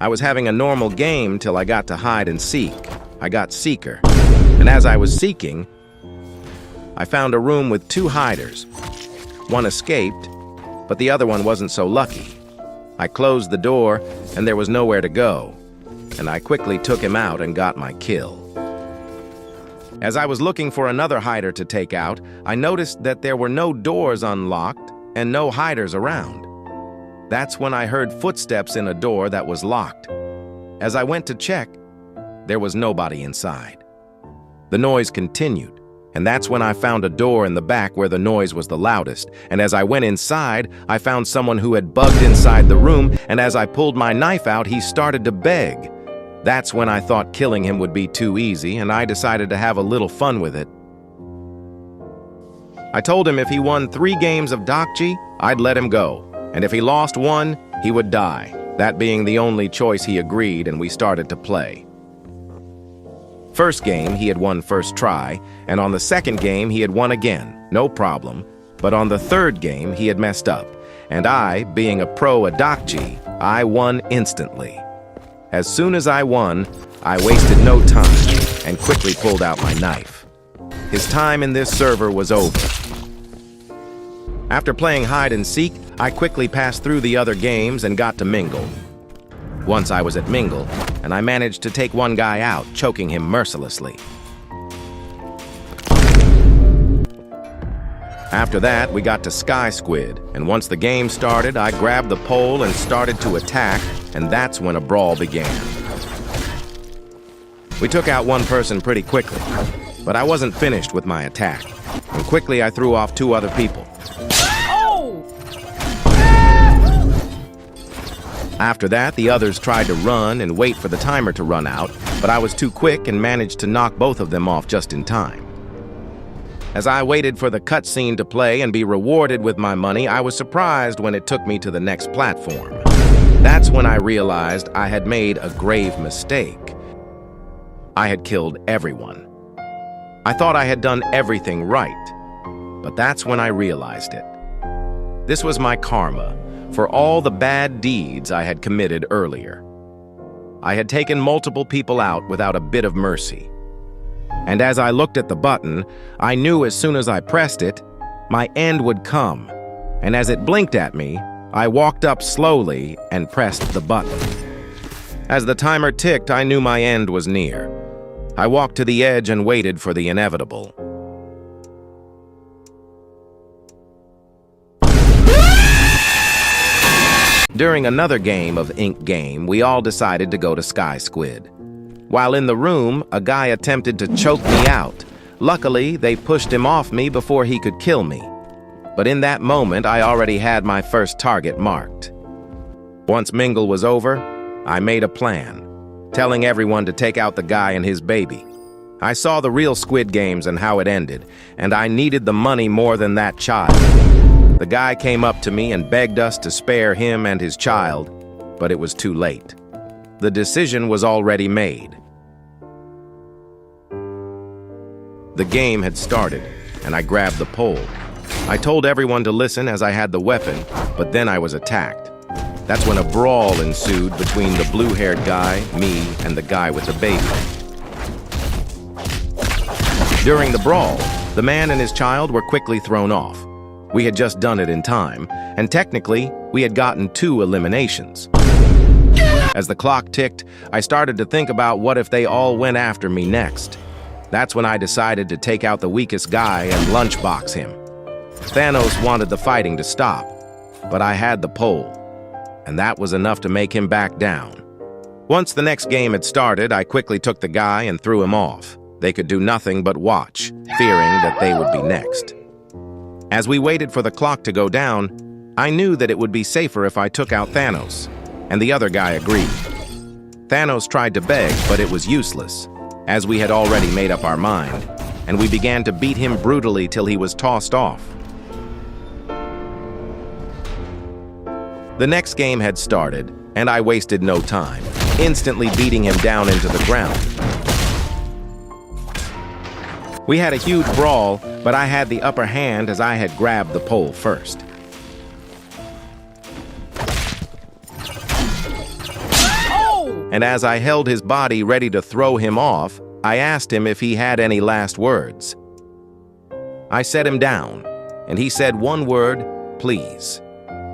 I was having a normal game till I got to hide and seek. I got seeker. And as I was seeking, I found a room with two hiders. One escaped, but the other one wasn't so lucky. I closed the door, and there was nowhere to go, and I quickly took him out and got my kill. As I was looking for another hider to take out, I noticed that there were no doors unlocked and no hiders around. That's when I heard footsteps in a door that was locked. As I went to check, there was nobody inside. The noise continued, and that's when I found a door in the back where the noise was the loudest, and as I went inside, I found someone who had bugged inside the room, and as I pulled my knife out, he started to beg. That's when I thought killing him would be too easy, and I decided to have a little fun with it. I told him if he won 3 games of Dokji, I'd let him go, and if he lost 1, he would die. That being the only choice, he agreed, and we started to play. First game, he had won first try, and on the second game, he had won again, no problem. But on the third game, he had messed up, and I, being a pro at Dokji, I won instantly. As soon as I won, I wasted no time and quickly pulled out my knife. His time in this server was over. After playing hide and seek, I quickly passed through the other games and got to Mingle. Once I was at Mingle, and I managed to take one guy out, choking him mercilessly. After that, we got to Sky Squid, and once the game started, I grabbed the pole and started to attack, and that's when a brawl began. We took out one person pretty quickly, but I wasn't finished with my attack, and quickly I threw off 2 other people. After that, the others tried to run and wait for the timer to run out, but I was too quick and managed to knock both of them off just in time. As I waited for the cutscene to play and be rewarded with my money, I was surprised when it took me to the next platform. That's when I realized I had made a grave mistake. I had killed everyone. I thought I had done everything right, but that's when I realized it. This was my karma for all the bad deeds I had committed earlier. I had taken multiple people out without a bit of mercy. And as I looked at the button, I knew as soon as I pressed it, my end would come. And as it blinked at me, I walked up slowly and pressed the button. As the timer ticked, I knew my end was near. I walked to the edge and waited for the inevitable. During another game of Ink Game, we all decided to go to Sky Squid. While in the room, a guy attempted to choke me out. Luckily, they pushed him off me before he could kill me. But in that moment, I already had my first target marked. Once Mingle was over, I made a plan, telling everyone to take out the guy and his baby. I saw the real Squid Games and how it ended, and I needed the money more than that child. The guy came up to me and begged us to spare him and his child, but it was too late. The decision was already made. The game had started, and I grabbed the pole. I told everyone to listen as I had the weapon, but then I was attacked. That's when a brawl ensued between the blue-haired guy, me, and the guy with the baby. During the brawl, the man and his child were quickly thrown off. We had just done it in time, and technically, we had gotten 2 eliminations. As the clock ticked, I started to think about what if they all went after me next. That's when I decided to take out the weakest guy and lunchbox him. Thanos wanted the fighting to stop, but I had the pole, and that was enough to make him back down. Once the next game had started, I quickly took the guy and threw him off. They could do nothing but watch, fearing that they would be next. As we waited for the clock to go down, I knew that it would be safer if I took out Thanos, and the other guy agreed. Thanos tried to beg, but it was useless, as we had already made up our mind, and we began to beat him brutally till he was tossed off. The next game had started, and I wasted no time, instantly beating him down into the ground. We had a huge brawl, but I had the upper hand as I had grabbed the pole first. and as I held his body ready to throw him off, I asked him if he had any last words. I set him down, and he said one word, "Please."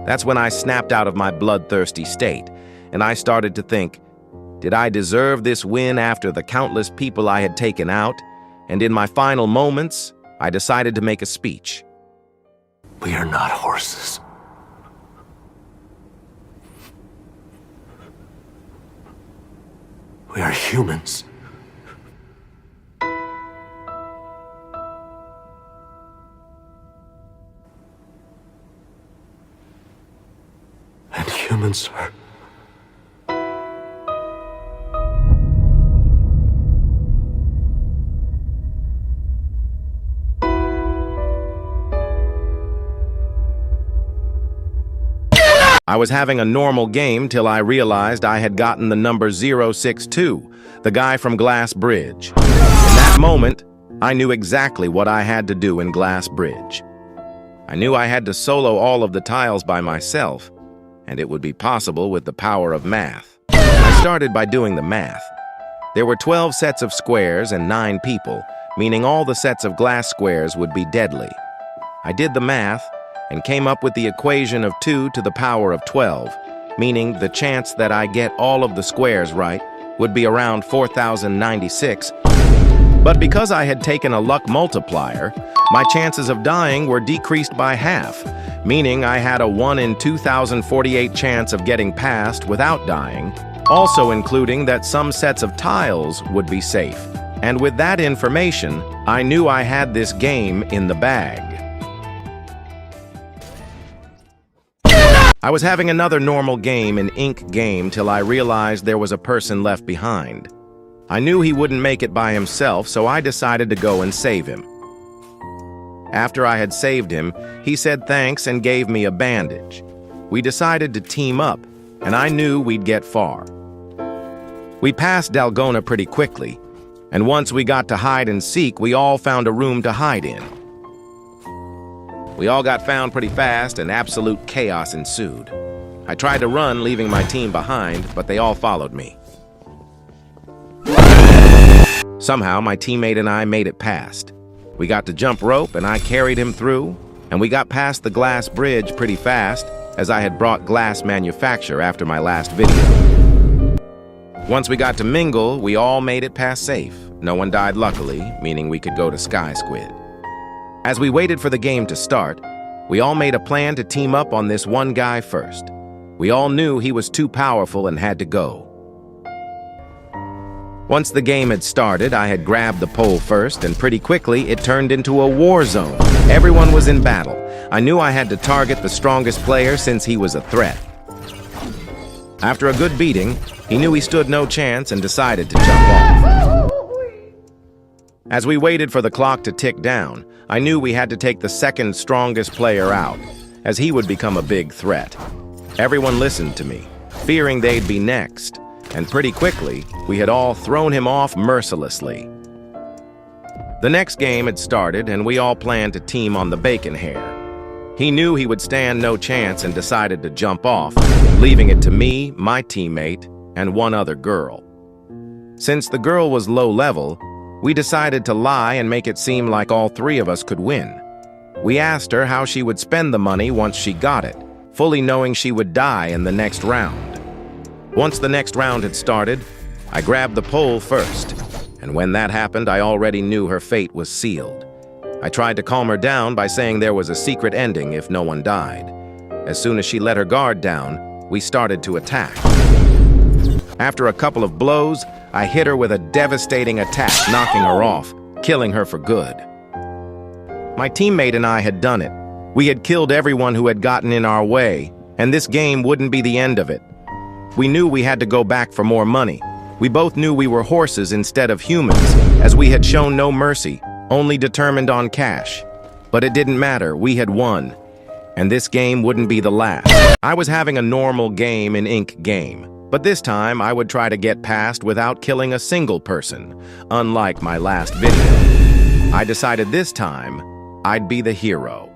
That's when I snapped out of my bloodthirsty state, and I started to think, did I deserve this win after the countless people I had taken out? And in my final moments, I decided to make a speech. We are not horses. We are humans. And humans are... I was having a normal game till I realized I had gotten the number 062, the guy from Glass Bridge. In that moment, I knew exactly what I had to do in Glass Bridge. I knew I had to solo all of the tiles by myself, and it would be possible with the power of math. I started by doing the math. There were 12 sets of squares and 9 people, meaning all the sets of glass squares would be deadly. I did the math, and came up with the equation of 2 to the power of 12, meaning the chance that I get all of the squares right would be around 4,096. But because I had taken a luck multiplier, my chances of dying were decreased by half, meaning I had a 1 in 2,048 chance of getting past without dying, also including that some sets of tiles would be safe. And with that information, I knew I had this game in the bag. I was having another normal game in Ink Game till I realized there was a person left behind. I knew he wouldn't make it by himself, so I decided to go and save him. After I had saved him, he said thanks and gave me a bandage. We decided to team up, and I knew we'd get far. We passed Dalgona pretty quickly, and once we got to hide and seek, we all found a room to hide in. We all got found pretty fast, and absolute chaos ensued. I tried to run, leaving my team behind, but they all followed me. Somehow, my teammate and I made it past. We got to jump rope, and I carried him through, and we got past the glass bridge pretty fast, as I had brought glass manufacture after my last video. Once we got to Mingle, we all made it past safe. No one died luckily, meaning we could go to Sky Squid. As we waited for the game to start, we all made a plan to team up on this one guy first. We all knew he was too powerful and had to go. Once the game had started, I had grabbed the pole first, and pretty quickly it turned into a war zone. Everyone was in battle. I knew I had to target the strongest player since he was a threat. After a good beating, he knew he stood no chance and decided to jump off. As we waited for the clock to tick down, I knew we had to take the second strongest player out, as he would become a big threat. Everyone listened to me, fearing they'd be next, and pretty quickly, we had all thrown him off mercilessly. The next game had started, and we all planned to team on the bacon hair. He knew he would stand no chance and decided to jump off, leaving it to me, my teammate, and one other girl. Since the girl was low level, we decided to lie and make it seem like all 3 of us could win. We asked her how she would spend the money once she got it, fully knowing she would die in the next round. Once the next round had started, I grabbed the pole first, and when that happened, I already knew her fate was sealed. I tried to calm her down by saying there was a secret ending if no one died. As soon as she let her guard down, we started to attack. After a couple of blows, I hit her with a devastating attack, knocking her off, killing her for good. My teammate and I had done it. We had killed everyone who had gotten in our way, and this game wouldn't be the end of it. We knew we had to go back for more money. We both knew we were horses instead of humans, as we had shown no mercy, only determined on cash. But it didn't matter, we had won. And this game wouldn't be the last. I was having a normal game in Ink Game, but this time I would try to get past without killing a single person, unlike my last video. I decided this time I'd be the hero.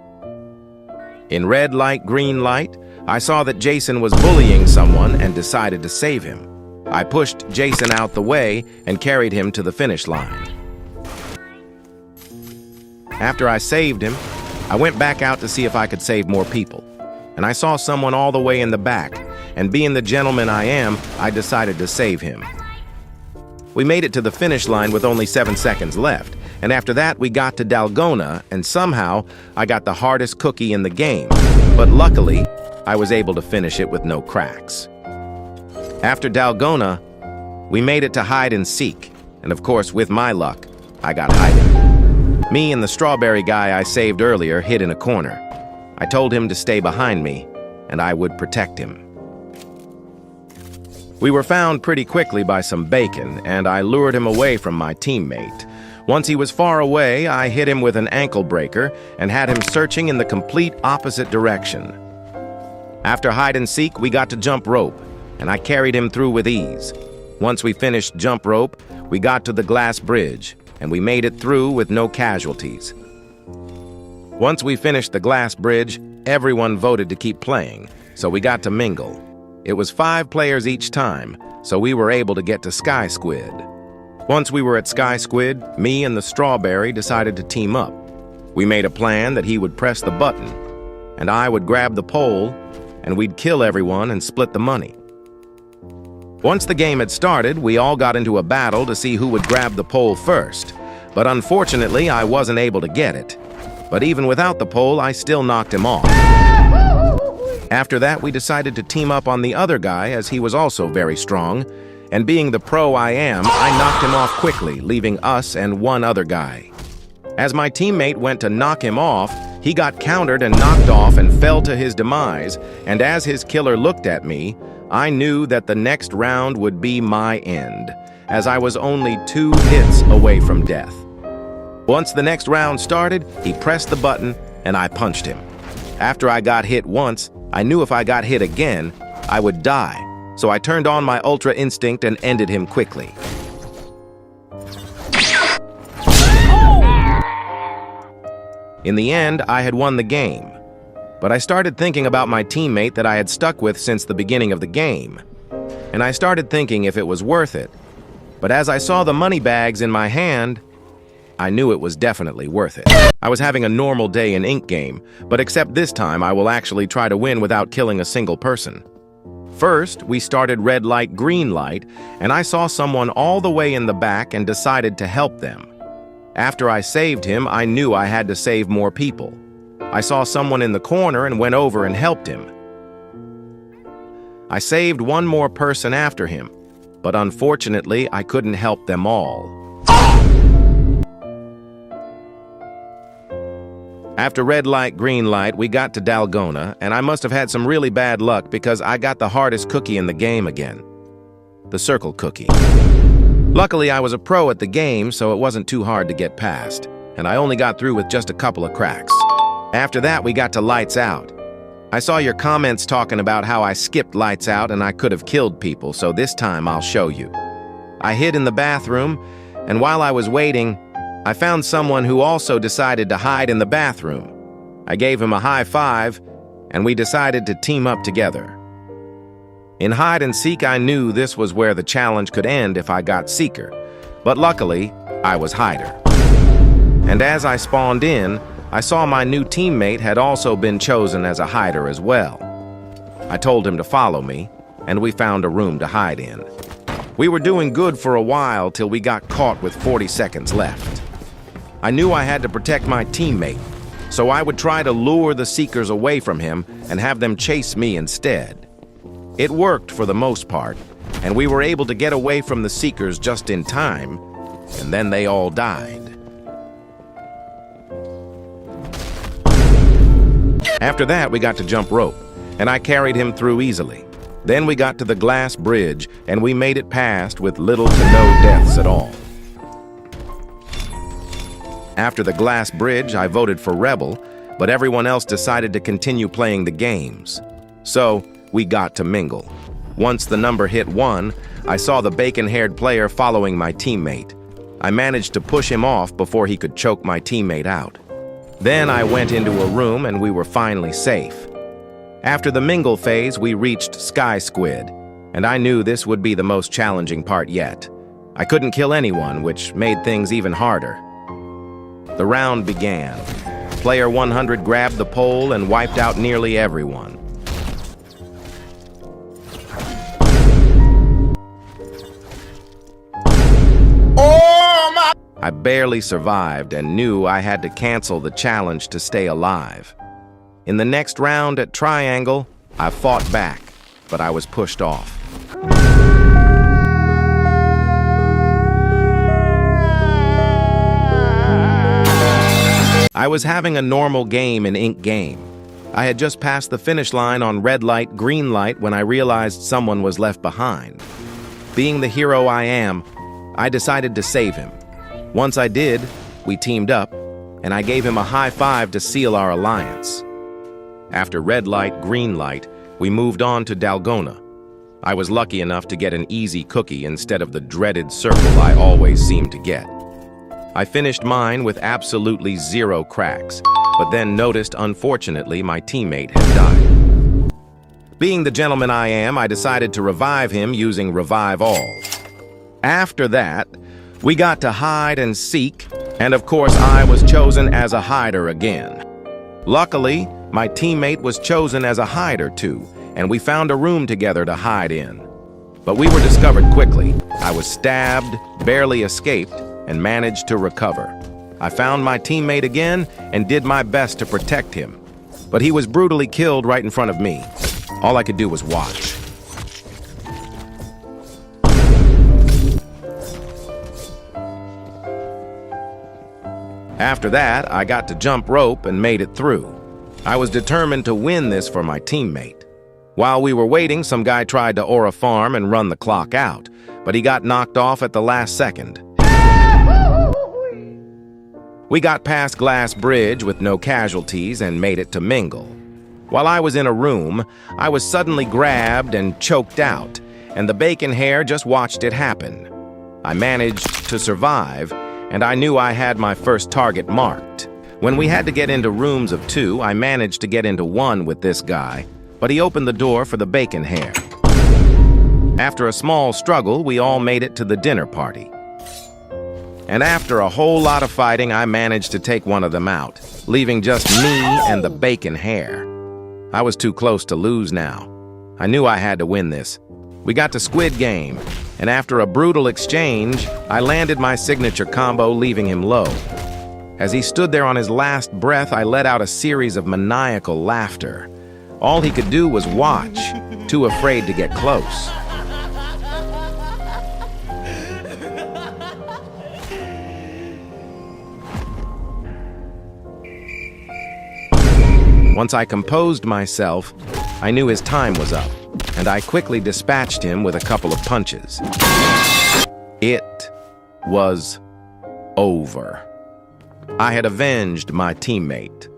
In red light, green light, I saw that Jason was bullying someone and decided to save him. I pushed Jason out the way and carried him to the finish line. After I saved him, I went back out to see if I could save more people. And I saw someone all the way in the back, and being the gentleman I am, I decided to save him. We made it to the finish line with only 7 seconds left, and after that we got to Dalgona, and somehow I got the hardest cookie in the game, but luckily I was able to finish it with no cracks. After Dalgona, we made it to hide and seek, and of course with my luck, I got hiding. Me and the strawberry guy I saved earlier hid in a corner. I told him to stay behind me, and I would protect him. We were found pretty quickly by some bacon, and I lured him away from my teammate. Once he was far away, I hit him with an ankle breaker and had him searching in the complete opposite direction. After hide and seek, we got to jump rope, and I carried him through with ease. Once we finished jump rope, we got to the glass bridge, and we made it through with no casualties. Once we finished the glass bridge, everyone voted to keep playing, so we got to mingle. It was 5 players each time, so we were able to get to Sky Squid. Once we were at Sky Squid, me and the strawberry decided to team up. We made a plan that he would press the button, and I would grab the pole, and we'd kill everyone and split the money. Once the game had started, we all got into a battle to see who would grab the pole first, but unfortunately I wasn't able to get it. But even without the pole, I still knocked him off. After that, we decided to team up on the other guy as he was also very strong, and being the pro I am, I knocked him off quickly, leaving us and one other guy. As my teammate went to knock him off, he got countered and knocked off and fell to his demise, and as his killer looked at me, I knew that the next round would be my end, as I was only 2 hits away from death. Once the next round started, he pressed the button, and I punched him. After I got hit once, I knew if I got hit again, I would die, so I turned on my Ultra Instinct and ended him quickly. In the end, I had won the game, but I started thinking about my teammate that I had stuck with since the beginning of the game, and I started thinking if it was worth it. But as I saw the money bags in my hand, I knew it was definitely worth it. I was having a normal day in Ink Game, but except this time I will actually try to win without killing a single person. First, we started red light, green light, and I saw someone all the way in the back and decided to help them. After I saved him, I knew I had to save more people. I saw someone in the corner and went over and helped him. I saved one more person after him, but unfortunately I couldn't help them all. After red light, green light, we got to Dalgona, and I must have had some really bad luck because I got the hardest cookie in the game again. The circle cookie. Luckily, I was a pro at the game, so it wasn't too hard to get past, and I only got through with just a couple of cracks. After that, we got to Lights Out. I saw your comments talking about how I skipped Lights Out and I could have killed people, so this time I'll show you. I hid in the bathroom, and while I was waiting, I found someone who also decided to hide in the bathroom. I gave him a high five, and we decided to team up together. In hide and seek, I knew this was where the challenge could end if I got Seeker, but luckily, I was Hider. And as I spawned in, I saw my new teammate had also been chosen as a Hider as well. I told him to follow me, and we found a room to hide in. We were doing good for a while till we got caught with 40 seconds left. I knew I had to protect my teammate, so I would try to lure the Seekers away from him and have them chase me instead. It worked for the most part, and we were able to get away from the Seekers just in time, and then they all died. After that, we got to jump rope, and I carried him through easily. Then we got to the glass bridge, and we made it past with little to no deaths at all. After the glass bridge, I voted for Rebel, but everyone else decided to continue playing the games. So, we got to mingle. Once the number hit 1, I saw the bacon-haired player following my teammate. I managed to push him off before he could choke my teammate out. Then I went into a room and we were finally safe. After the mingle phase, we reached Sky Squid, and I knew this would be the most challenging part yet. I couldn't kill anyone, which made things even harder. The round began. Player 100 grabbed the pole and wiped out nearly everyone. I barely survived and knew I had to cancel the challenge to stay alive. In the next round at Triangle, I fought back, but I was pushed off. I was having a normal game in Ink Game. I had just passed the finish line on red light, green light when I realized someone was left behind. Being the hero I am, I decided to save him. Once I did, we teamed up, and I gave him a high five to seal our alliance. After red light, green light, we moved on to Dalgona. I was lucky enough to get an easy cookie instead of the dreaded circle I always seemed to get. I finished mine with absolutely 0 cracks, but then noticed, unfortunately, my teammate had died. Being the gentleman I am, I decided to revive him using Revive All. After that, we got to hide and seek, and of course I was chosen as a hider again. Luckily, my teammate was chosen as a hider too, and we found a room together to hide in. But we were discovered quickly. I was stabbed, barely escaped, and managed to recover. I found my teammate again and did my best to protect him. But he was brutally killed right in front of me. All I could do was watch. After that, I got to jump rope and made it through. I was determined to win this for my teammate. While we were waiting, some guy tried to aura farm and run the clock out, but he got knocked off at the last second. We got past Glass Bridge with no casualties and made it to Mingle. While I was in a room, I was suddenly grabbed and choked out, and the bacon hair just watched it happen. I managed to survive, and I knew I had my first target marked. When we had to get into rooms of 2, I managed to get into one with this guy, but he opened the door for the bacon hair. After a small struggle, we all made it to the dinner party. And after a whole lot of fighting, I managed to take one of them out, leaving just me and the bacon hair. I was too close to lose now. I knew I had to win this. We got to Squid Game, and after a brutal exchange, I landed my signature combo, leaving him low. As he stood there on his last breath, I let out a series of maniacal laughter. All he could do was watch, too afraid to get close. Once I composed myself, I knew his time was up, and I quickly dispatched him with a couple of punches. It was over. I had avenged my teammate.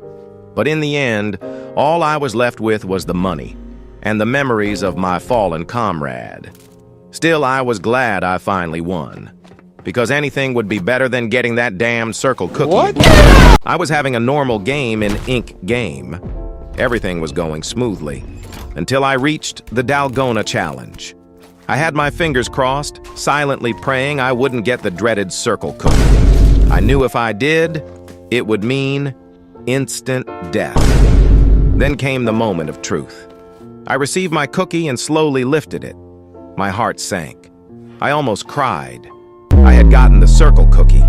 But in the end, all I was left with was the money and the memories of my fallen comrade. Still, I was glad I finally won, because anything would be better than getting that damn circle cookie. What? I was having a normal game in Ink Game. Everything was going smoothly, until I reached the Dalgona challenge. I had my fingers crossed, silently praying I wouldn't get the dreaded circle cookie. I knew if I did, it would mean instant death. Then came the moment of truth. I received my cookie and slowly lifted it. My heart sank. I almost cried. I had gotten the circle cookie.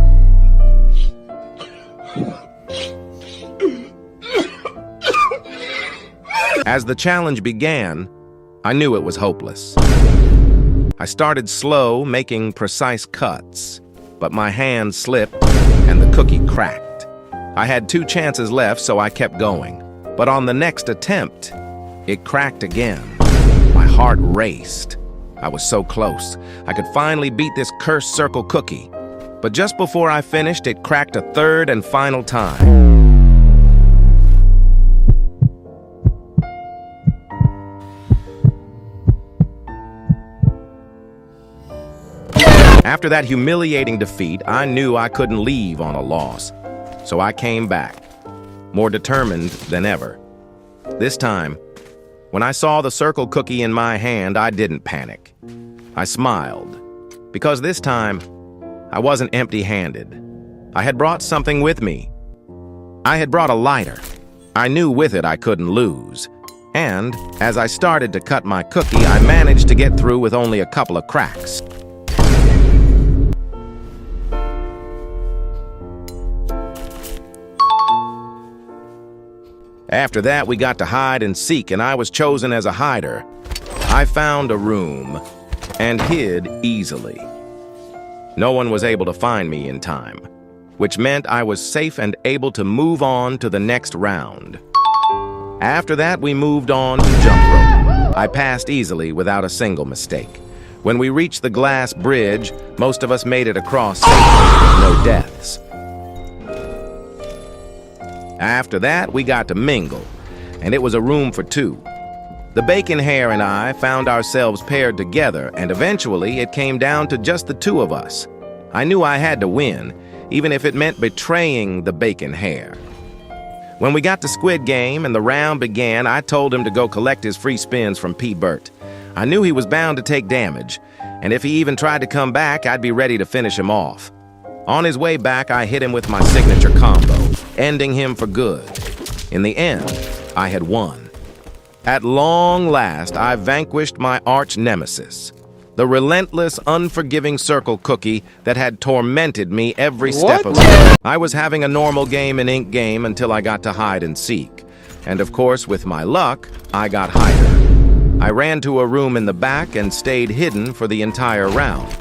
As the challenge began, I knew it was hopeless. I started slow, making precise cuts, but my hand slipped and the cookie cracked. I had 2 chances left, so I kept going. But on the next attempt, it cracked again. My heart raced. I was so close. I could finally beat this cursed circle cookie. But just before I finished, it cracked a 3rd and final time. After that humiliating defeat, I knew I couldn't leave on a loss. So I came back, more determined than ever. This time, When I saw the circle cookie in my hand, I didn't panic. I smiled, because this time, I wasn't empty-handed. I had brought something with me. I had brought a lighter. I knew with it I couldn't lose. And, as I started to cut my cookie, I managed to get through with only a couple of cracks. After that, we got to hide and seek, and I was chosen as a hider. I found a room and hid easily. No one was able to find me in time, which meant I was safe and able to move on to the next round. After that, we moved on to jump rope. I passed easily without a single mistake. When we reached the glass bridge, most of us made it across safely with no deaths. After that, we got to mingle, and it was a room for two. The bacon hare and I found ourselves paired together, and eventually it came down to just the two of us. I knew I had to win, even if it meant betraying the bacon hare. When we got to Squid Game and the round began, I told him to go collect his free spins from P. Bert. I knew he was bound to take damage, and if he even tried to come back, I'd be ready to finish him off. On his way back, I hit him with my signature combo, ending him for good. In the end, I had won. At long last, I vanquished my arch nemesis, the relentless, unforgiving circle cookie that had tormented me every step of the way. I was having a normal game in Ink Game until I got to hide and seek. And of course, with my luck, I got hider. I ran to a room in the back and stayed hidden for the entire round.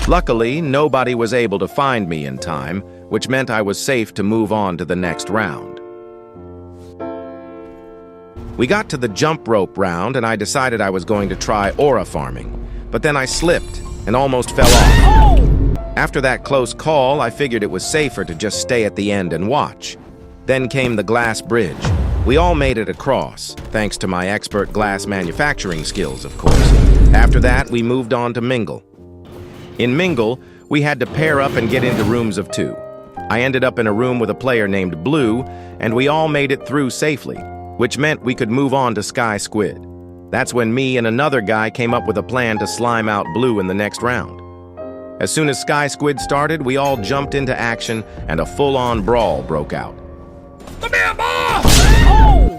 Luckily, nobody was able to find me in time, which meant I was safe to move on to the next round. We got to the jump rope round, and I decided I was going to try aura farming, but then I slipped and almost fell off. After that close call, I figured it was safer to just stay at the end and watch. Then came the glass bridge. We all made it across, thanks to my expert glass manufacturing skills, of course. After that, we moved on to mingle. In mingle, we had to pair up and get into rooms of two. I ended up in a room with a player named Blue, and we all made it through safely, which meant we could move on to Sky Squid. That's when me and another guy came up with a plan to slime out Blue in the next round. As soon as Sky Squid started, we all jumped into action, and a full-on brawl broke out.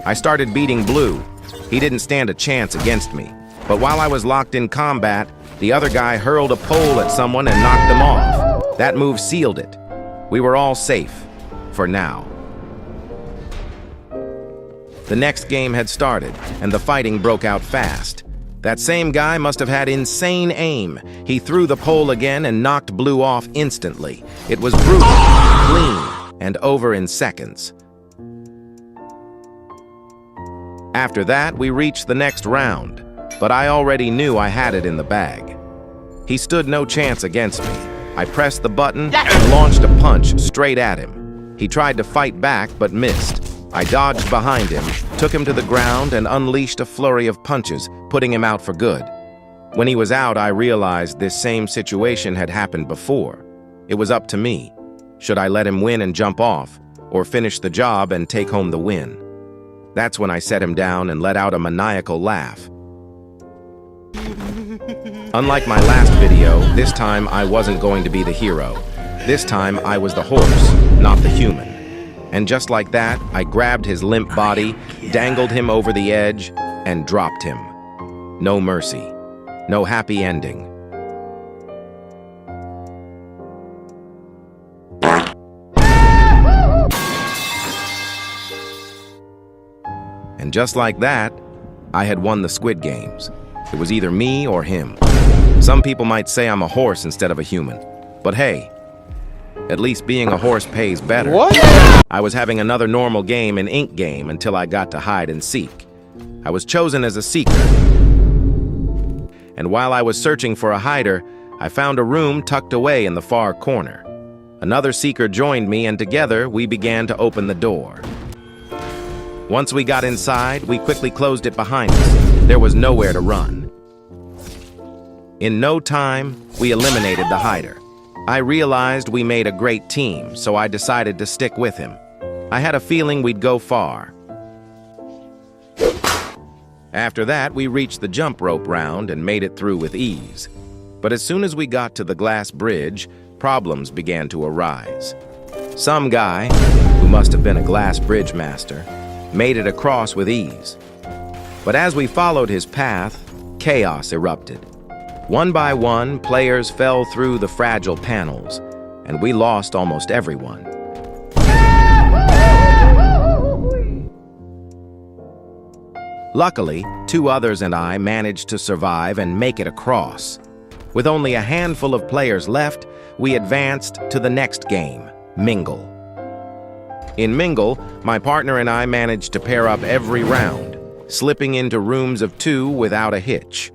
I started beating Blue. He didn't stand a chance against me, but while I was locked in combat, the other guy hurled a pole at someone and knocked them off. That move sealed it. We were all safe, for now. The next game had started, and the fighting broke out fast. That same guy must have had insane aim. He threw the pole again and knocked Blue off instantly. It was brutal, clean, and over in seconds. After that, we reached the next round, but I already knew I had it in the bag. He stood no chance against me. I pressed the button and launched a punch straight at him. He tried to fight back, but missed. I dodged behind him, took him to the ground, and unleashed a flurry of punches, putting him out for good. When he was out, I realized this same situation had happened before. It was up to me. Should I let him win and jump off, or finish the job and take home the win? That's when I set him down and let out a maniacal laugh. Unlike my last video, this time I wasn't going to be the hero. This time I was the horse, not the human. And just like that, I grabbed his limp body, dangled him over the edge, and dropped him. No mercy. No happy ending. And just like that, I had won the Squid Games. It was either me or him. Some people might say I'm a horse instead of a human. But hey, at least being a horse pays better. What? I was having another normal game in Ink Game until I got to hide and seek. I was chosen as a seeker. And while I was searching for a hider, I found a room tucked away in the far corner. Another seeker joined me, and together we began to open the door. Once we got inside, we quickly closed it behind us. There was nowhere to run. In no time, we eliminated the hider. I realized we made a great team, so I decided to stick with him. I had a feeling we'd go far. After that, we reached the jump rope round and made it through with ease. But as soon as we got to the glass bridge, problems began to arise. Some guy, who must have been a glass bridge master, made it across with ease. But as we followed his path, chaos erupted. One by one, players fell through the fragile panels, and we lost almost everyone. Luckily, 2 others and I managed to survive and make it across. With only a handful of players left, we advanced to the next game, Mingle. In Mingle, my partner and I managed to pair up every round, slipping into rooms of 2 without a hitch.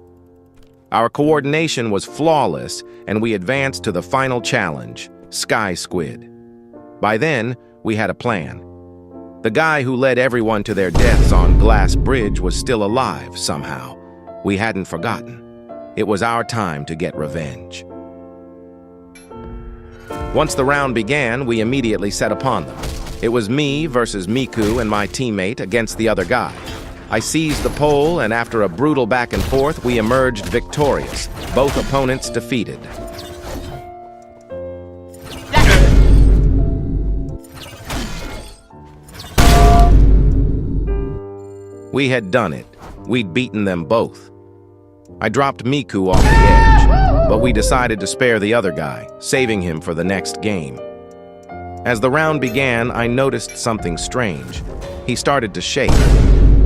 Our coordination was flawless, and we advanced to the final challenge, Sky Squid. By then, we had a plan. The guy who led everyone to their deaths on Glass Bridge was still alive somehow. We hadn't forgotten. It was our time to get revenge. Once the round began, we immediately set upon them. It was me versus Miku and my teammate against the other guy. I seized the pole, and after a brutal back and forth, we emerged victorious, both opponents defeated. We had done it. We'd beaten them both. I dropped Miku off the edge, but we decided to spare the other guy, saving him for the next game. As the round began, I noticed something strange. He started to shake.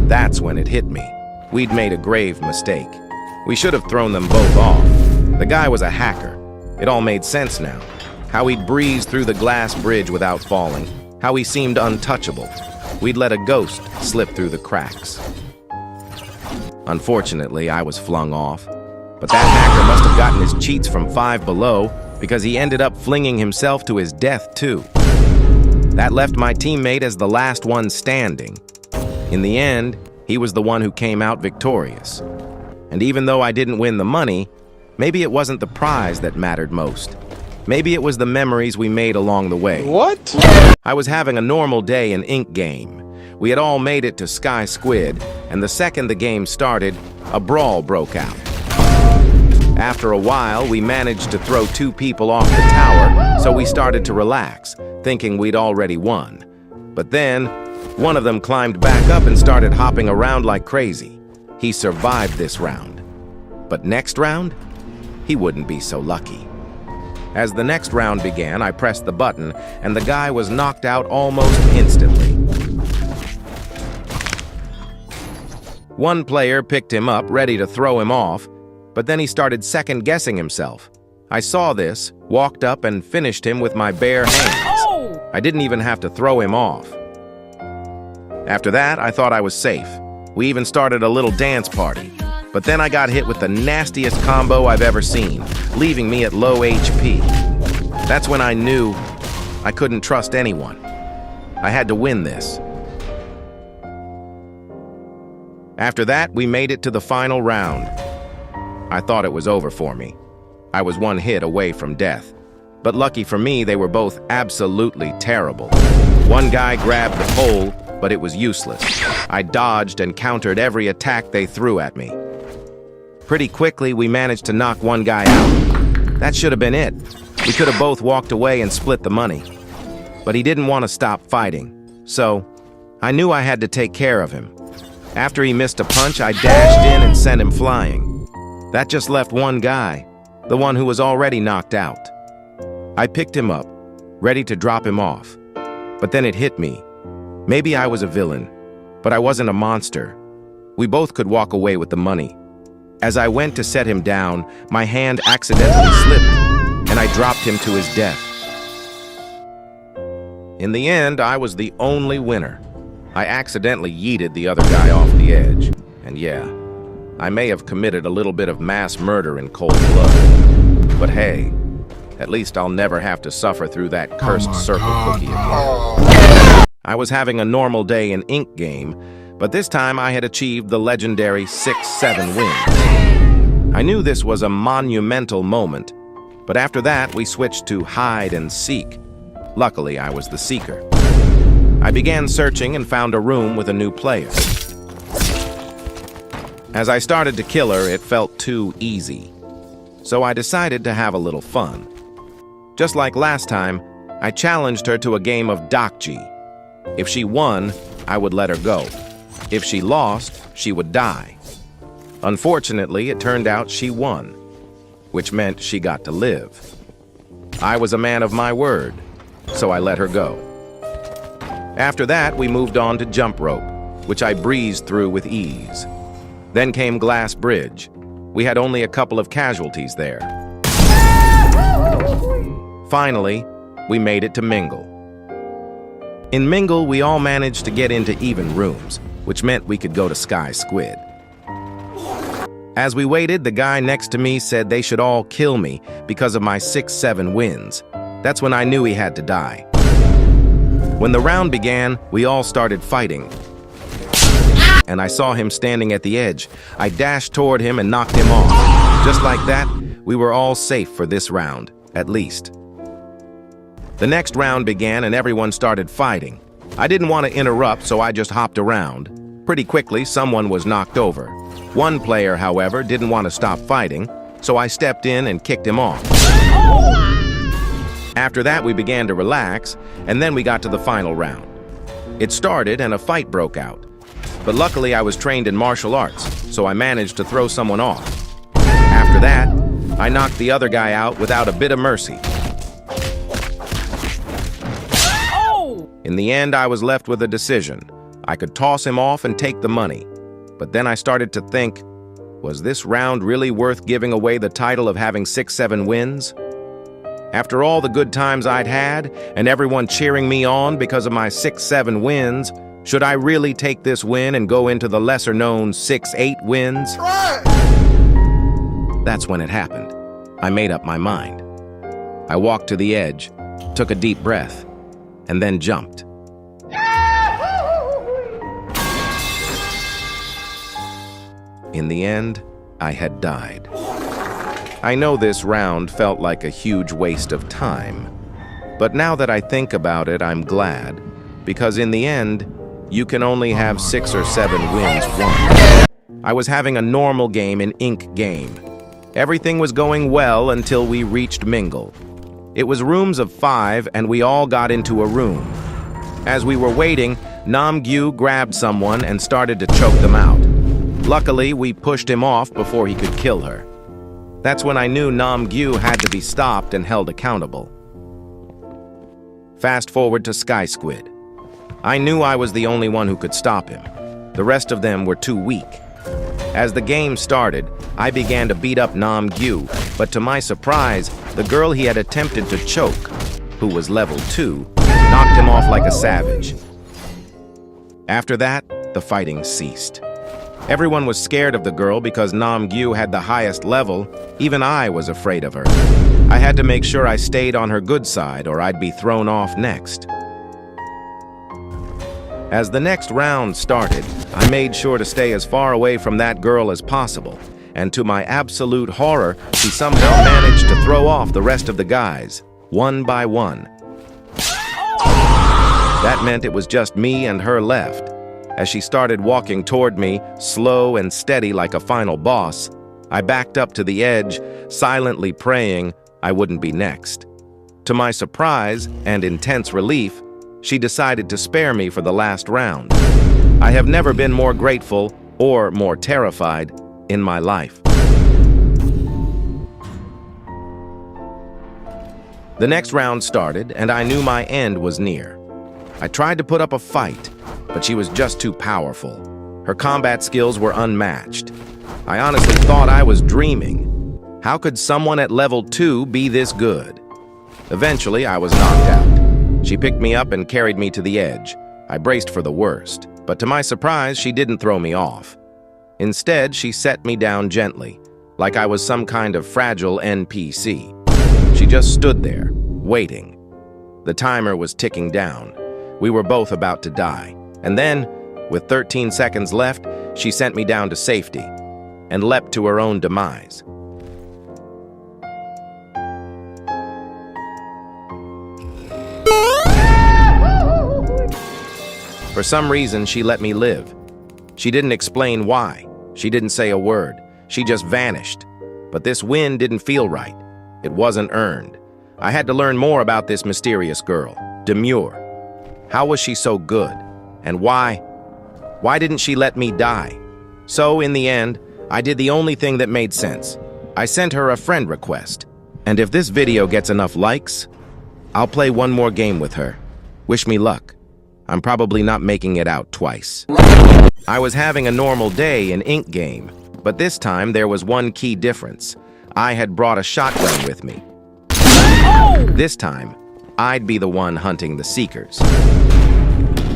That's when it hit me. We'd made a grave mistake. We should have thrown them both off. The guy was a hacker. It all made sense now. How he'd breezed through the glass bridge without falling. How he seemed untouchable. We'd let a ghost slip through the cracks. Unfortunately, I was flung off. But that hacker must have gotten his cheats from Five Below, because he ended up flinging himself to his death too. That left my teammate as the last one standing. In the end, he was the one who came out victorious. And even though I didn't win the money, maybe it wasn't the prize that mattered most. Maybe it was the memories we made along the way. What? I was having a normal day in Ink Game. We had all made it to Sky Squid, and the second the game started, a brawl broke out. After a while, we managed to throw 2 people off the tower, so we started to relax, thinking we'd already won. But then, one of them climbed back up and started hopping around like crazy. He survived this round. But next round, he wouldn't be so lucky. As the next round began, I pressed the button, and the guy was knocked out almost instantly. One player picked him up, ready to throw him off, but then he started second-guessing himself. I saw this, walked up, and finished him with my bare hands. I didn't even have to throw him off. After that, I thought I was safe. We even started a little dance party. But then I got hit with the nastiest combo I've ever seen, leaving me at low HP. That's when I knew I couldn't trust anyone. I had to win this. After that, we made it to the final round. I thought it was over for me. I was 1 hit away from death. But lucky for me, they were both absolutely terrible. One guy grabbed the pole, but it was useless. I dodged and countered every attack they threw at me. Pretty quickly, we managed to knock one guy out. That should have been it. We could have both walked away and split the money. But he didn't want to stop fighting. So, I knew I had to take care of him. After he missed a punch, I dashed in and sent him flying. That just left one guy, the one who was already knocked out. I picked him up, ready to drop him off. But then it hit me. Maybe I was a villain, but I wasn't a monster. We both could walk away with the money. As I went to set him down, my hand accidentally slipped, and I dropped him to his death. In the end, I was the only winner. I accidentally yeeted the other guy off the edge. And yeah, I may have committed a little bit of mass murder in cold blood. But hey, at least I'll never have to suffer through that cursed circle cookie again. I was having a normal day in Ink Game, but this time I had achieved the legendary 6-7 wins. I knew this was a monumental moment, but after that we switched to hide and seek. Luckily, I was the seeker. I began searching and found a room with a new player. As I started to kill her, it felt too easy. So I decided to have a little fun. Just like last time, I challenged her to a game of Dokji. If she won, I would let her go. If she lost, she would die. Unfortunately, it turned out she won, which meant she got to live. I was a man of my word, so I let her go. After that, we moved on to jump rope, which I breezed through with ease. Then came glass bridge. We had only a couple of casualties there. Finally, we made it to Mingle. In Mingle, we all managed to get into even rooms, which meant we could go to Sky Squid. As we waited, the guy next to me said they should all kill me because of my 6-7 wins. That's when I knew he had to die. When the round began, we all started fighting. And I saw him standing at the edge. I dashed toward him and knocked him off. Just like that, we were all safe for this round, at least. The next round began and everyone started fighting. I didn't want to interrupt, so I just hopped around. Pretty quickly, someone was knocked over. One player, however, didn't want to stop fighting, so I stepped in and kicked him off. After that, we began to relax, and then we got to the final round. It started and a fight broke out. But luckily, I was trained in martial arts, so I managed to throw someone off. After that, I knocked the other guy out without a bit of mercy. In the end, I was left with a decision. I could toss him off and take the money. But then I started to think, was this round really worth giving away the title of having 6-7 wins? After all the good times I'd had, and everyone cheering me on because of my 6-7 wins, should I really take this win and go into the lesser-known 6-8 wins? That's when it happened. I made up my mind. I walked to the edge, took a deep breath, and then jumped. In the end, I had died. I know this round felt like a huge waste of time, but now that I think about it, I'm glad, because in the end, you can only have 6 or 7 wins once. I was having a normal game in Ink game. Everything was going well until we reached Mingle. It was rooms of 5, and we all got into a room. As we were waiting, Namgyu grabbed someone and started to choke them out. Luckily, we pushed him off before he could kill her. That's when I knew Namgyu had to be stopped and held accountable. Fast forward to Sky Squid. I knew I was the only one who could stop him. The rest of them were too weak. As the game started, I began to beat up Namgyu, but to my surprise, the girl he had attempted to choke, who was level 2, knocked him off like a savage. After that, the fighting ceased. Everyone was scared of the girl because Namgyu had the highest level. Even I was afraid of her. I had to make sure I stayed on her good side or I'd be thrown off next. As the next round started, I made sure to stay as far away from that girl as possible, and to my absolute horror, she somehow managed to throw off the rest of the guys, one by one. That meant it was just me and her left. As she started walking toward me, slow and steady like a final boss, I backed up to the edge, silently praying I wouldn't be next. To my surprise and intense relief, she decided to spare me for the last round. I have never been more grateful or more terrified in my life. The next round started, and I knew my end was near. I tried to put up a fight, but she was just too powerful. Her combat skills were unmatched. I honestly thought I was dreaming. How could someone at level 2 be this good? Eventually, I was knocked out. She picked me up and carried me to the edge. I braced for the worst, but to my surprise, she didn't throw me off. Instead, she set me down gently, like I was some kind of fragile NPC. She just stood there, waiting. The timer was ticking down. We were both about to die. And then, with 13 seconds left, she sent me down to safety and leapt to her own demise. For some reason, she let me live. She didn't explain why. She didn't say a word. She just vanished. But this win didn't feel right. It wasn't earned. I had to learn more about this mysterious girl, Demure. How was she so good? And why? Why didn't she let me die? So, in the end, I did the only thing that made sense. I sent her a friend request. And if this video gets enough likes, I'll play one more game with her. Wish me luck. I'm probably not making it out twice. I was having a normal day in Ink game, but this time there was one key difference. I had brought a shotgun with me. This time, I'd be the one hunting the Seekers.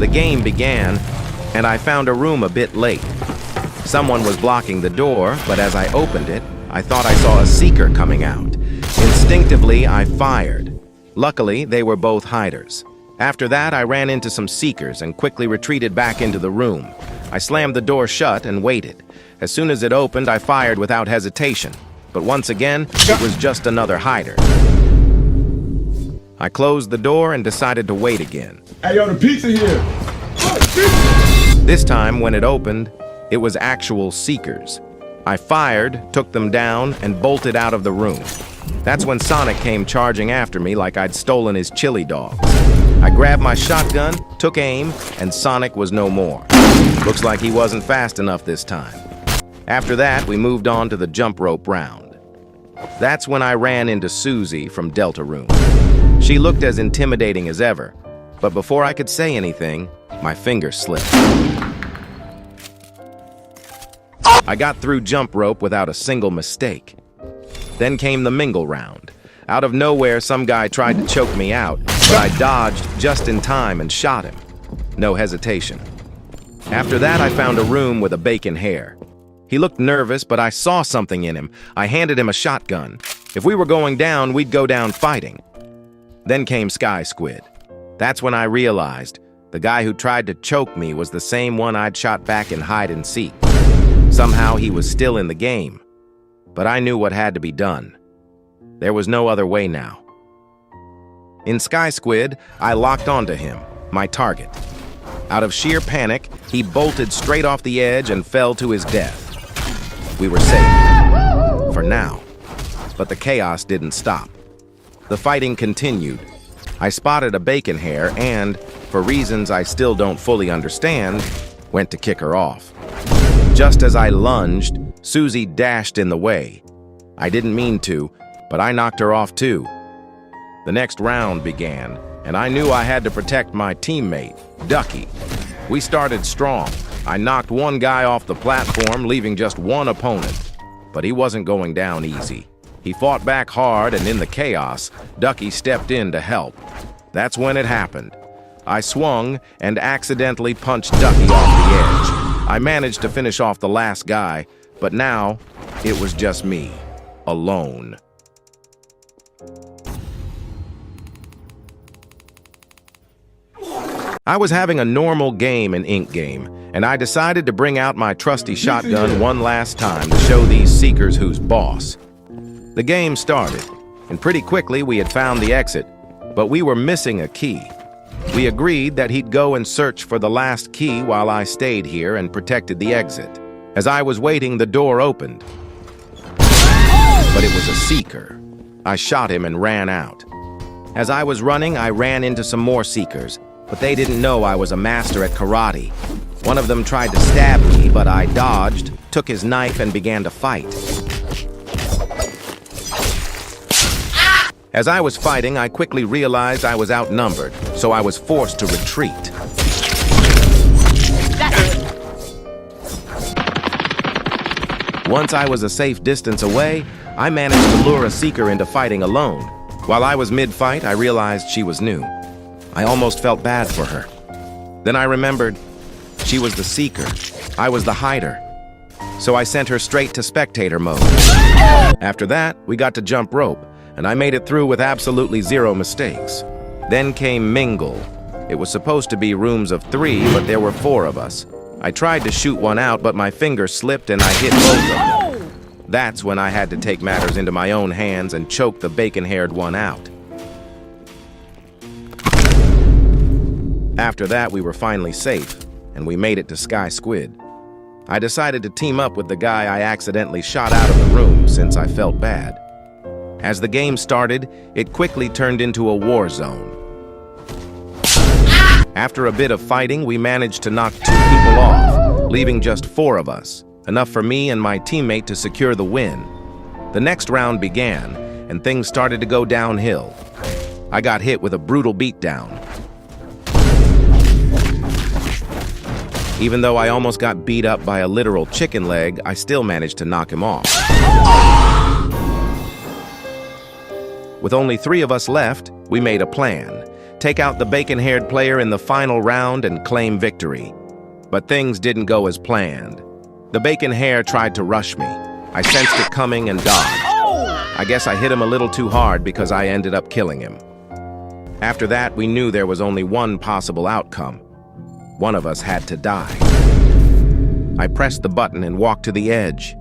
The game began, and I found a room a bit late. Someone was blocking the door, but as I opened it, I thought I saw a Seeker coming out. Instinctively, I fired. Luckily, they were both hiders. After that, I ran into some Seekers and quickly retreated back into the room. I slammed the door shut and waited. As soon as it opened, I fired without hesitation. But once again, it was just another hider. I closed the door and decided to wait again. Hey, yo, the pizza here. This time, when it opened, it was actual Seekers. I fired, took them down, and bolted out of the room. That's when Sonic came charging after me like I'd stolen his chili dogs. I grabbed my shotgun, took aim, and Sonic was no more. Looks like he wasn't fast enough this time. After that, we moved on to the jump rope round. That's when I ran into Suzie from Delta Room. She looked as intimidating as ever, but before I could say anything, my finger slipped. I got through jump rope without a single mistake. Then came the mingle round. Out of nowhere, some guy tried to choke me out, but I dodged just in time and shot him. No hesitation. After that, I found a room with a bacon hair. He looked nervous, but I saw something in him. I handed him a shotgun. If we were going down, we'd go down fighting. Then came Sky Squid. That's when I realized the guy who tried to choke me was the same one I'd shot back in hide and seek. Somehow he was still in the game. But I knew what had to be done. There was no other way now. In Sky Squid, I locked onto him, my target. Out of sheer panic, he bolted straight off the edge and fell to his death. We were safe. For now. But the chaos didn't stop. The fighting continued. I spotted a bacon hair and, for reasons I still don't fully understand, went to kick her off. Just as I lunged, Suzie dashed in the way. I didn't mean to, but I knocked her off too. The next round began, and I knew I had to protect my teammate, Ducky. We started strong. I knocked one guy off the platform, leaving just one opponent. But he wasn't going down easy. He fought back hard, and in the chaos, Ducky stepped in to help. That's when it happened. I swung and accidentally punched Ducky off the edge. I managed to finish off the last guy, but now it was just me, alone. I was having a normal game in Ink game, and I decided to bring out my trusty shotgun one last time to show these Seekers who's boss. The game started, and pretty quickly we had found the exit, but we were missing a key. We agreed that he'd go and search for the last key while I stayed here and protected the exit. As I was waiting, the door opened. But it was a Seeker. I shot him and ran out. As I was running, I ran into some more Seekers, but they didn't know I was a master at karate. One of them tried to stab me, but I dodged, took his knife, and began to fight. As I was fighting, I quickly realized I was outnumbered, so I was forced to retreat. Once I was a safe distance away, I managed to lure a Seeker into fighting alone. While I was mid-fight, I realized she was new. I almost felt bad for her. Then I remembered she was the Seeker. I was the hider. So I sent her straight to spectator mode. After that, we got to jump rope, and I made it through with absolutely zero mistakes. Then came Mingle. It was supposed to be rooms of 3, but there were 4 of us. I tried to shoot one out, but my finger slipped and I hit both of them. That's when I had to take matters into my own hands and choke the bacon-haired one out. After that, we were finally safe, and we made it to Sky Squid. I decided to team up with the guy I accidentally shot out of the room since I felt bad. As the game started, it quickly turned into a war zone. After a bit of fighting, we managed to knock 2 people off, leaving just 4 of us, enough for me and my teammate to secure the win. The next round began, and things started to go downhill. I got hit with a brutal beatdown. Even though I almost got beat up by a literal chicken leg, I still managed to knock him off. With only 3 of us left, we made a plan. Take out the bacon-haired player in the final round and claim victory. But things didn't go as planned. The bacon hair tried to rush me. I sensed it coming and dodged. I guess I hit him a little too hard because I ended up killing him. After that, we knew there was only one possible outcome. One of us had to die. I pressed the button and walked to the edge.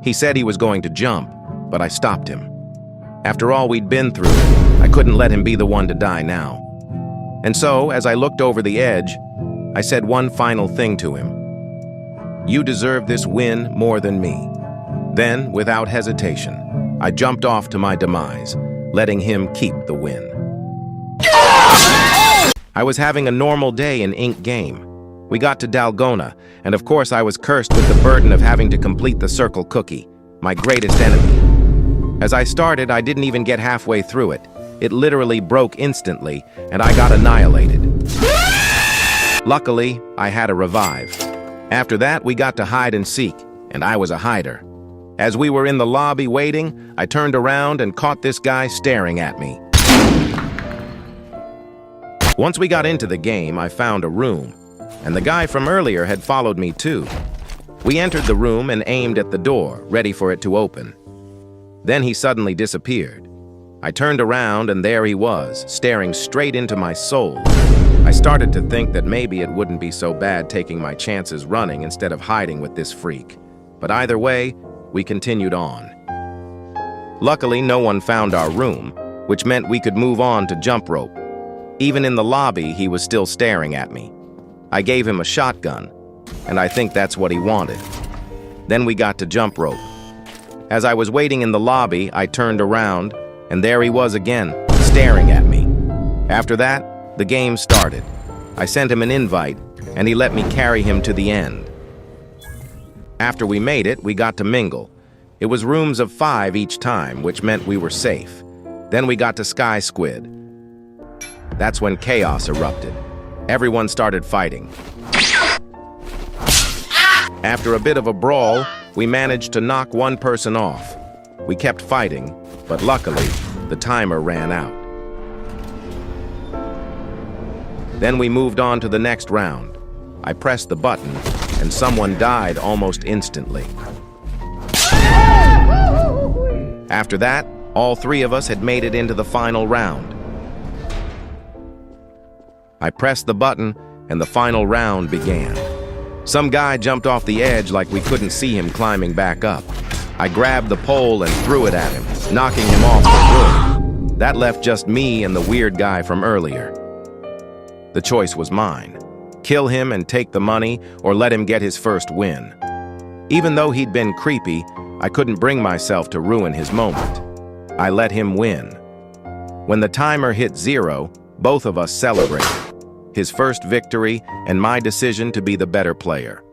He said he was going to jump, but I stopped him. After all we'd been through, I couldn't let him be the one to die now. And so, as I looked over the edge, I said one final thing to him. You deserve this win more than me. Then, without hesitation, I jumped off to my demise, letting him keep the win. I was having a normal day in Ink Game. We got to Dalgona, and of course I was cursed with the burden of having to complete the circle cookie, my greatest enemy. As I started, I didn't even get halfway through it. It literally broke instantly, and I got annihilated. Luckily, I had a revive. After that, we got to hide and seek, and I was a hider. As we were in the lobby waiting, I turned around and caught this guy staring at me. Once we got into the game, I found a room, and the guy from earlier had followed me too. We entered the room and aimed at the door, ready for it to open. Then he suddenly disappeared. I turned around and there he was, staring straight into my soul. I started to think that maybe it wouldn't be so bad taking my chances running instead of hiding with this freak. But either way, we continued on. Luckily, no one found our room, which meant we could move on to jump rope. Even in the lobby, he was still staring at me. I gave him a shotgun, and I think that's what he wanted. Then we got to jump rope. As I was waiting in the lobby, I turned around, and there he was again, staring at me. After that, the game started. I sent him an invite, and he let me carry him to the end. After we made it, we got to mingle. It was rooms of 5 each time, which meant we were safe. Then we got to Sky Squid. That's when chaos erupted. Everyone started fighting. After a bit of a brawl, we managed to knock one person off. We kept fighting, but luckily, the timer ran out. Then we moved on to the next round. I pressed the button, and someone died almost instantly. After that, all 3 of us had made it into the final round. I pressed the button, and the final round began. Some guy jumped off the edge like we couldn't see him climbing back up. I grabbed the pole and threw it at him, knocking him off the roof. That left just me and the weird guy from earlier. The choice was mine. Kill him and take the money, or let him get his first win. Even though he'd been creepy, I couldn't bring myself to ruin his moment. I let him win. When the timer hit 0, both of us celebrated. His first victory, and my decision to be the better player.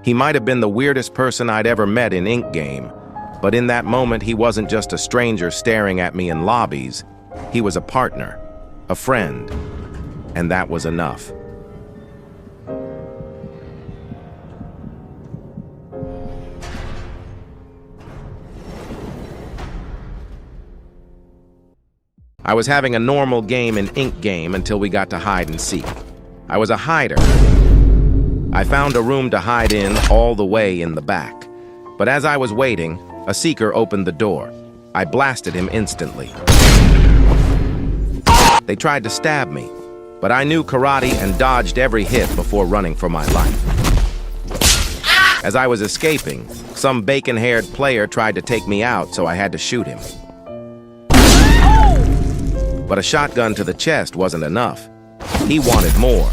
He might have been the weirdest person I'd ever met in Ink Game, but in that moment he wasn't just a stranger staring at me in lobbies. He was a partner, a friend, and that was enough. I was having a normal game in Ink Game until we got to hide and seek. I was a hider. I found a room to hide in all the way in the back. But as I was waiting, a seeker opened the door. I blasted him instantly. They tried to stab me, but I knew karate and dodged every hit before running for my life. As I was escaping, some bacon-haired player tried to take me out, so I had to shoot him. But a shotgun to the chest wasn't enough. He wanted more.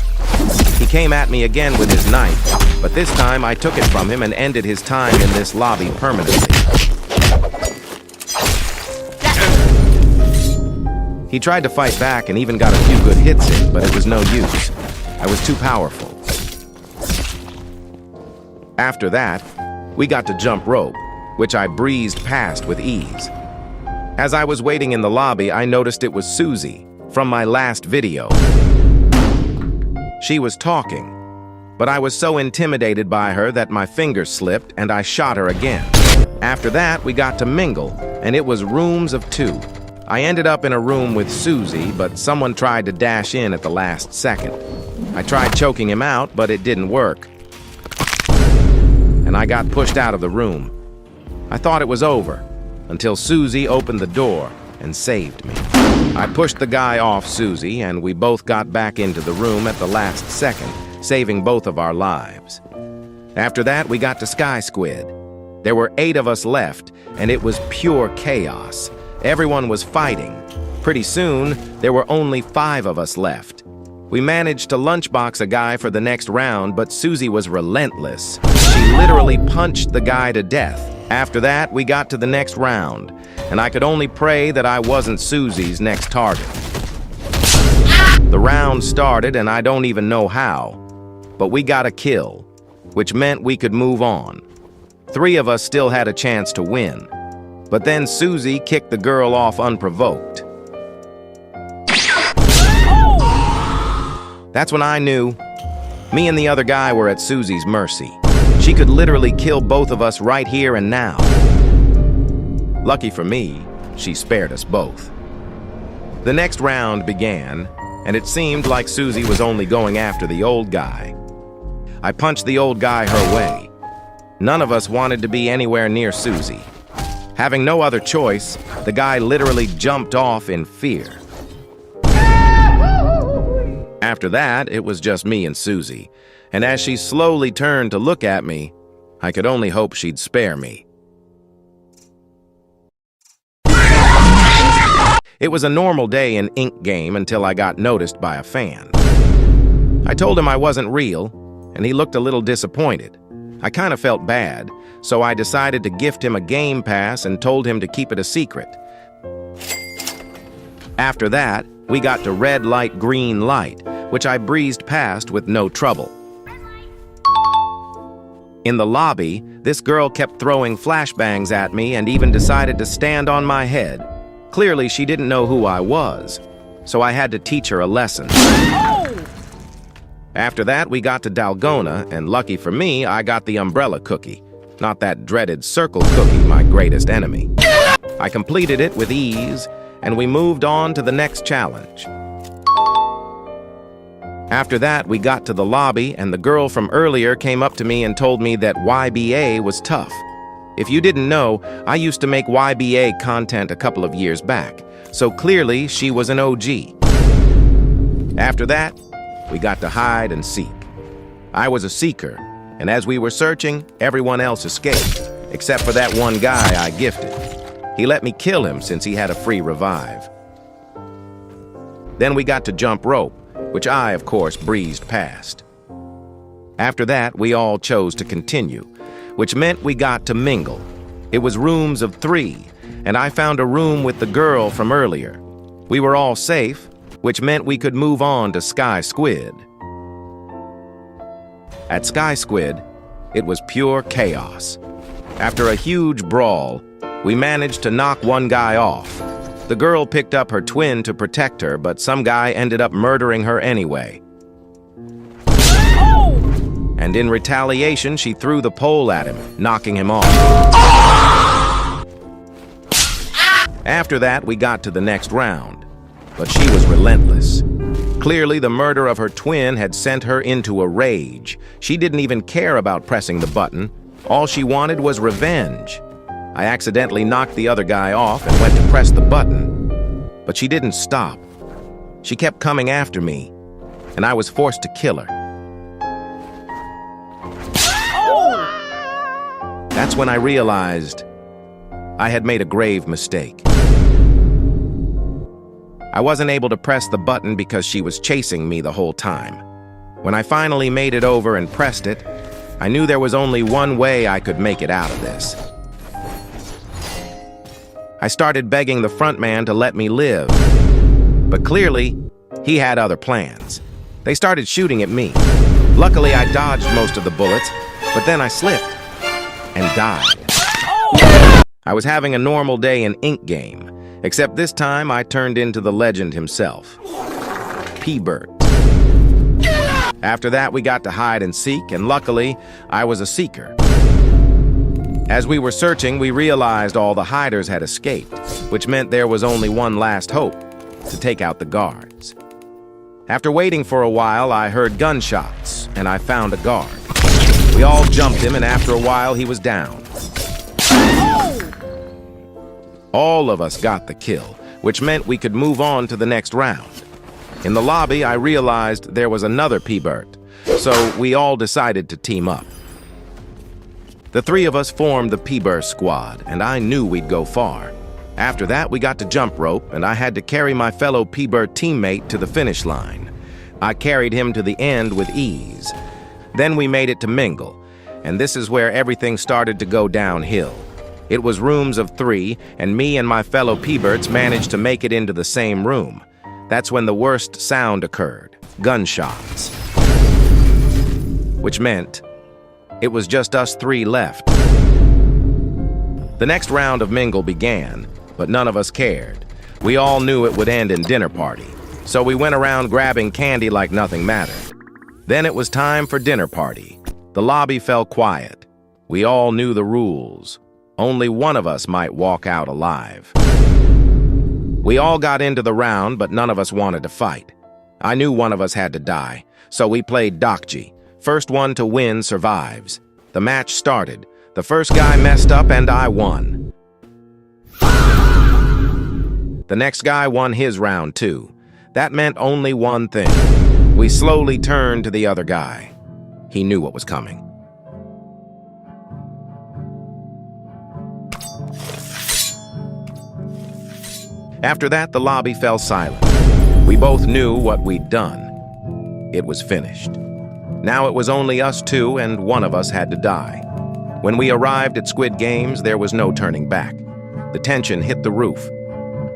He came at me again with his knife, but this time I took it from him and ended his time in this lobby permanently. He tried to fight back and even got a few good hits in, but it was no use. I was too powerful. After that, we got to jump rope, which I breezed past with ease. As I was waiting in the lobby, I noticed it was Suzie from my last video. She was talking, but I was so intimidated by her that my fingers slipped and I shot her again. After that, we got to mingle, and it was rooms of 2. I ended up in a room with Suzie, but someone tried to dash in at the last second. I tried choking him out, but it didn't work, and I got pushed out of the room. I thought it was over, until Suzie opened the door and saved me. I pushed the guy off Suzie, and we both got back into the room at the last second, saving both of our lives. After that, we got to Sky Squid. There were 8 of us left, and it was pure chaos. Everyone was fighting. Pretty soon, there were only 5 of us left. We managed to lunchbox a guy for the next round, but Suzie was relentless. She literally punched the guy to death. After that, we got to the next round, and I could only pray that I wasn't Suzie's next target. The round started, and I don't even know how, but we got a kill, which meant we could move on. 3 of us still had a chance to win, but then Suzie kicked the girl off unprovoked. That's when I knew. Me and the other guy were at Suzie's mercy. She could literally kill both of us right here and now. Lucky for me, she spared us both. The next round began, and it seemed like Suzie was only going after the old guy. I punched the old guy her way. None of us wanted to be anywhere near Suzie. Having no other choice, the guy literally jumped off in fear. After that, it was just me and Suzie, and as she slowly turned to look at me, I could only hope she'd spare me. It was a normal day in Ink Game until I got noticed by a fan. I told him I wasn't real, and he looked a little disappointed. I kind of felt bad, so I decided to gift him a game pass and told him to keep it a secret. After that, we got to red light, green light, which I breezed past with no trouble. In the lobby, this girl kept throwing flashbangs at me and even decided to stand on my head. Clearly, she didn't know who I was, so I had to teach her a lesson. After that, we got to Dalgona, and lucky for me, I got the umbrella cookie, not that dreaded circle cookie, my greatest enemy. I completed it with ease, and we moved on to the next challenge. After that, we got to the lobby, and the girl from earlier came up to me and told me that YBA was tough. If you didn't know, I used to make YBA content a couple of years back, so clearly she was an OG. After that, we got to hide and seek. I was a seeker, and as we were searching, everyone else escaped, except for that one guy I gifted. He let me kill him since he had a free revive. Then we got to jump rope, which I, of course, breezed past. After that, we all chose to continue, which meant we got to mingle. It was rooms of 3, and I found a room with the girl from earlier. We were all safe, which meant we could move on to Sky Squid. At Sky Squid, it was pure chaos. After a huge brawl, we managed to knock one guy off. The girl picked up her twin to protect her, but some guy ended up murdering her anyway. And in retaliation, she threw the pole at him, knocking him off. After that, we got to the next round, but she was relentless. Clearly, the murder of her twin had sent her into a rage. She didn't even care about pressing the button. All she wanted was revenge. I accidentally knocked the other guy off and went to press the button, but she didn't stop. She kept coming after me, and I was forced to kill her. That's when I realized I had made a grave mistake. I wasn't able to press the button because she was chasing me the whole time. When I finally made it over and pressed it, I knew there was only one way I could make it out of this. I started begging the front man to let me live, but clearly, he had other plans. They started shooting at me. Luckily, I dodged most of the bullets, but then I slipped and died. I was having a normal day in Ink Game, except this time I turned into the legend himself, P-Bert. After that, we got to hide and seek, and luckily, I was a seeker. As we were searching, we realized all the hiders had escaped, which meant there was only one last hope, to take out the guards. After waiting for a while, I heard gunshots, and I found a guard. We all jumped him, and after a while, he was down. All of us got the kill, which meant we could move on to the next round. In the lobby, I realized there was another P-Bert, so we all decided to team up. The three of us formed the P-Bert squad, and I knew we'd go far. After that, we got to jump rope, and I had to carry my fellow P-Bert teammate to the finish line. I carried him to the end with ease. Then we made it to Mingle, and this is where everything started to go downhill. It was rooms of 3, and me and my fellow P-Berts managed to make it into the same room. That's when the worst sound occurred, gunshots. Which meant it was just us 3 left. The next round of Mingle began, but none of us cared. We all knew it would end in dinner party, so we went around grabbing candy like nothing mattered. Then it was time for dinner party. The lobby fell quiet. We all knew the rules. Only one of us might walk out alive. We all got into the round, but none of us wanted to fight. I knew one of us had to die, so we played Dokji. First one to win survives. The match started. The first guy messed up and I won. The next guy won his round too. That meant only one thing. We slowly turned to the other guy. He knew what was coming. After that, the lobby fell silent. We both knew what we'd done. It was finished. Now it was only us 2, and one of us had to die. When we arrived at Squid Games, there was no turning back. The tension hit the roof,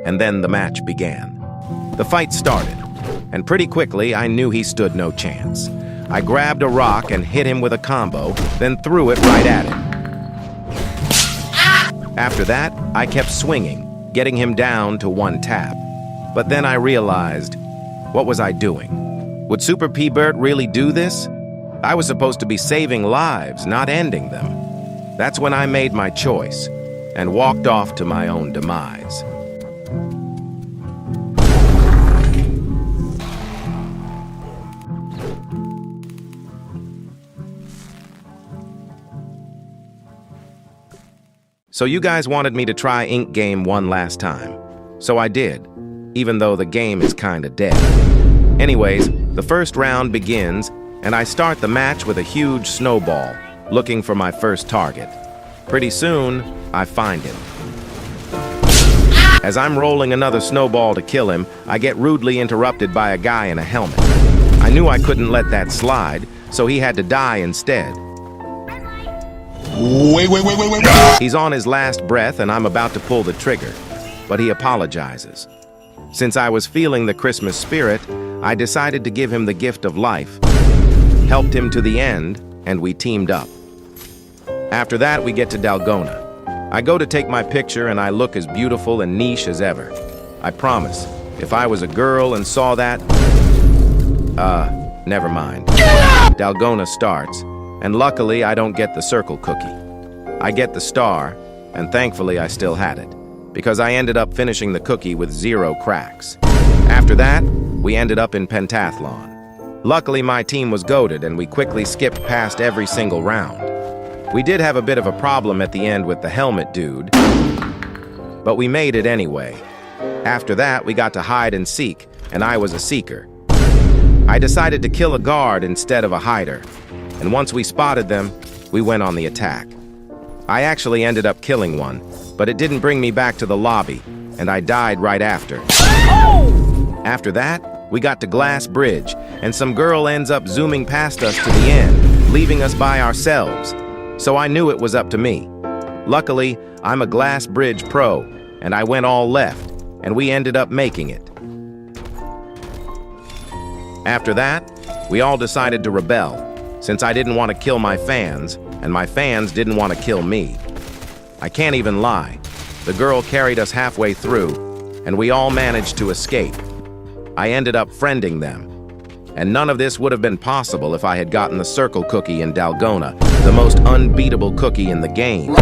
and then the match began. The fight started, and pretty quickly I knew he stood no chance. I grabbed a rock and hit him with a combo, then threw it right at him. After that, I kept swinging, getting him down to 1 tap. But then I realized, what was I doing? Would Super P-Bert really do this? I was supposed to be saving lives, not ending them. That's when I made my choice and walked off to my own demise. So you guys wanted me to try Ink Game one last time. So I did, even though the game is kinda dead. Anyways, the first round begins, and I start the match with a huge snowball, looking for my first target. Pretty soon, I find him. As I'm rolling another snowball to kill him, I get rudely interrupted by a guy in a helmet. I knew I couldn't let that slide, so he had to die instead. Wait. He's on his last breath and I'm about to pull the trigger, but he apologizes. Since I was feeling the Christmas spirit, I decided to give him the gift of life, helped him to the end, and we teamed up. After that, we get to Dalgona. I go to take my picture and I look as beautiful and niche as ever. I promise, if I was a girl and saw that, never mind. Dalgona starts, and luckily I don't get the circle cookie. I get the star, and thankfully I still had it, because I ended up finishing the cookie with 0 cracks. After that, we ended up in pentathlon. Luckily my team was goated and we quickly skipped past every single round. We did have a bit of a problem at the end with the helmet dude, but we made it anyway. After that, we got to hide and seek, and I was a seeker. I decided to kill a guard instead of a hider, and once we spotted them, we went on the attack. I actually ended up killing one, but it didn't bring me back to the lobby, and I died right after. After that, We got to Glass Bridge, and some girl ends up zooming past us to the end, leaving us by ourselves. So I knew it was up to me. Luckily, I'm a Glass Bridge pro, and I went all left, and we ended up making it. After that, we all decided to rebel, since I didn't want to kill my fans, and my fans didn't want to kill me. I can't even lie. The girl carried us halfway through, and we all managed to escape. I ended up friending them. And none of this would have been possible if I had gotten the circle cookie in Dalgona, the most unbeatable cookie in the game.